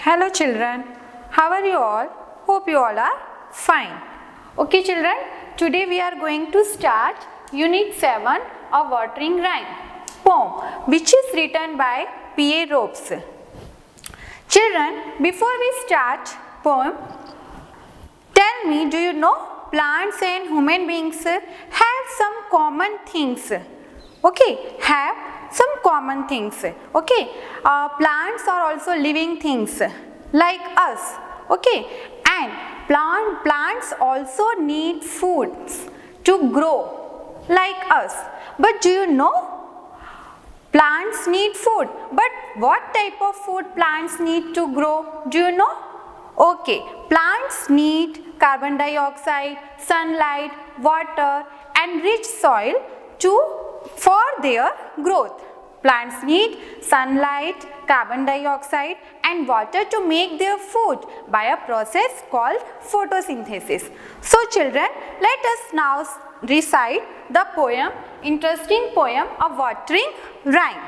Hello children, how are you all? Hope you all are fine. Okay children, today we are going to start Unit 7 of Watering Rhyme poem which is written by P.A. Ropes. Children, before we start poem, tell me, do you know plants and human beings have some common things? Okay, have some common things. Okay, plants are also living things like us. Okay, and plants also need foods to grow like us. But do you know plants need food? But what type of food plants need to grow? Do you know? Okay, plants need carbon dioxide, sunlight, water and rich soil for their growth. Plants need sunlight, carbon dioxide and water to make their food by a process called photosynthesis. So children, let us now recite the poem, interesting poem of Watering Rhyme,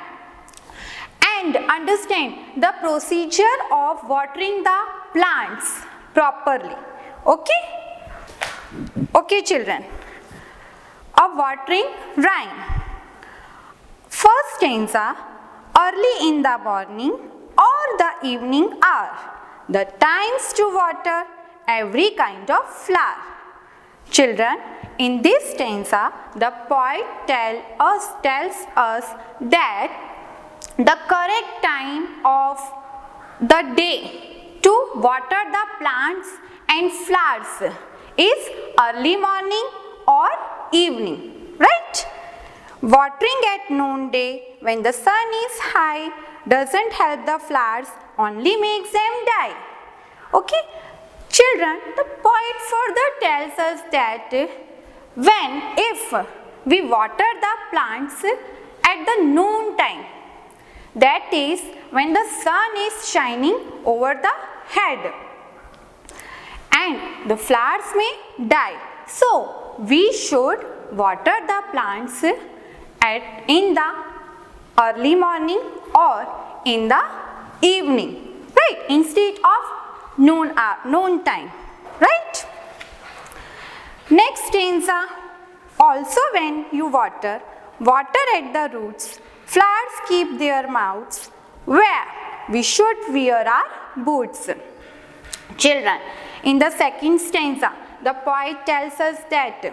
and understand the procedure of watering the plants properly. Okay? Okay children, of Watering Rhyme. First stanza, early in the morning or the evening hour, the times to water every kind of flower. Children, in this stanza, the poet tells us that the correct time of the day to water the plants and flowers is early morning or evening, right? Watering at noonday when the sun is high doesn't help the flowers, only makes them die. Okay? Children, the poet further tells us that if we water the plants at the noon time, that is when the sun is shining over the head, and the flowers may die. So, we should water the plants in the early morning or in the evening, right? Instead of noon time, right? Next stanza, also when you water at the roots, flowers keep their mouths where we should wear our boots. Children, in the second stanza, the poet tells us that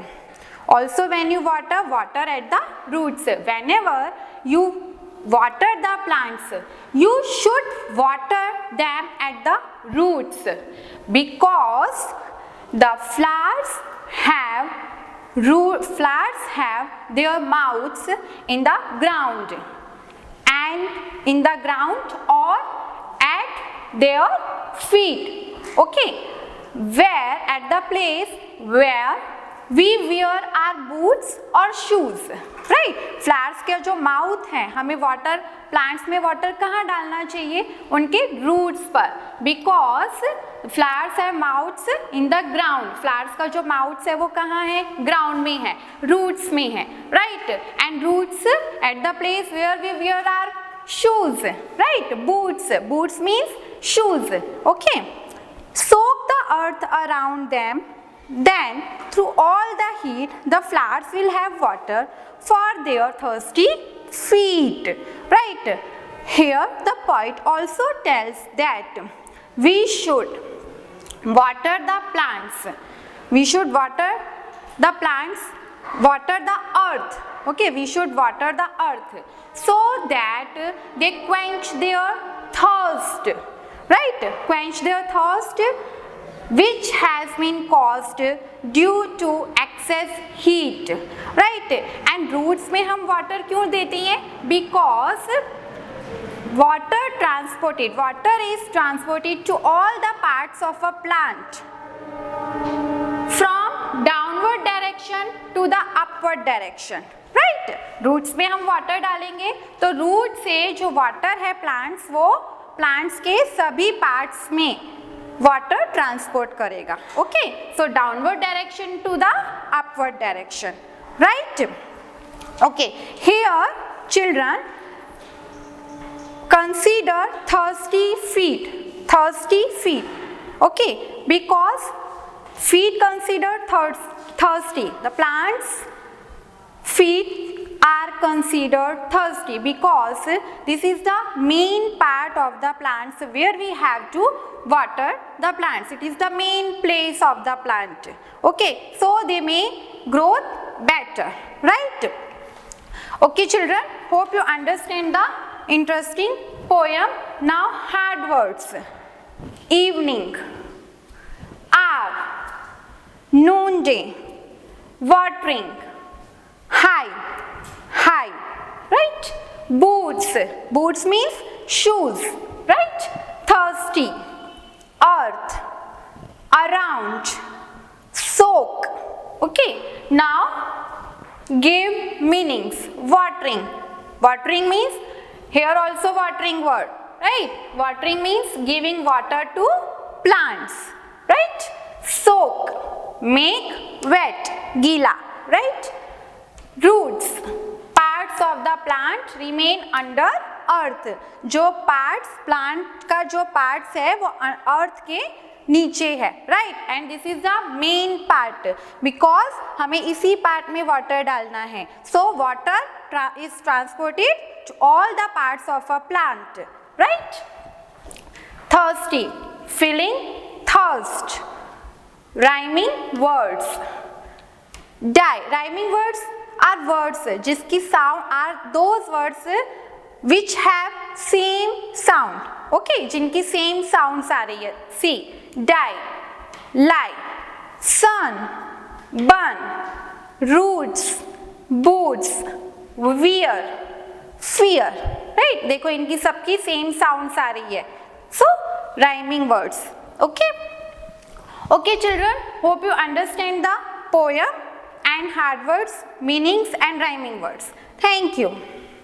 also when you water at the roots. Whenever you water the plants, you should water them at the roots, because the flowers have their mouths in the ground or at their feet. Okay, where at the place where we wear our boots or shoes, right? Flowers के जो mouth हैं, हमें water, plants में water कहाँ डालना चाहिए? उनके roots पर, because flowers have mouths in the ground. Flowers का जो mouths है वो कहाँ है? ग्राउंड में है, रूट्स में है, right? And roots at the place where we wear our shoes, right? Boots means shoes. Okay, soak the earth around them. Then through all the heat, the flowers will have water for their thirsty feet, right? Here the poet also tells that we should water the plants. We should water the plants, water the earth. Okay, we should water the earth so that they quench their thirst, right? Quench their thirst which has been caused due to excess heat, right? And roots में हम water क्यों देते हैं? Because water is transported to all the parts of a plant from downward direction to the upward direction, right? Roots में हम water डालेंगे तो root से जो water है plants, वो plants के सभी parts में water transport करेगा. Okay, so downward direction to the upward direction, right? Okay, here children, consider thirsty feet. thirsty feet. Okay, because feet considered thirsty. The plants' feet are considered thirsty because this is the main part of the plants where we have to water the plants. It is the main place of the plant. Okay, so they may grow better, right? Okay children, hope you understand the interesting poem. Now hard words. Evening, hour, noonday, watering, high, right? Boots means shoes, right? Thirsty, earth, around, soak. Okay, now give meanings. Watering means, here also watering word, right? Watering means giving water to plants, right? Soak, make wet, gila, right? Roots, parts of the plant remain under earth. जो parts plant का जो parts है वो earth के नीचे है, right? And this is the main part because हमें इसी part में water डालना है. So water is transported to all the parts of a plant, right? Thirsty, feeling thirst. Rhyming words. Rhyming words are words जिसकी sound are those words which have same sound. Okay, जिनकी same sounds आ रही है. See, die, lie, sun, bun, roots, boots, wear, fear. Right? देखो इनकी सबकी same sounds आ रही है. So, rhyming words. Okay? Okay children, hope you understand the poem and hard words, meanings and rhyming words. Thank you.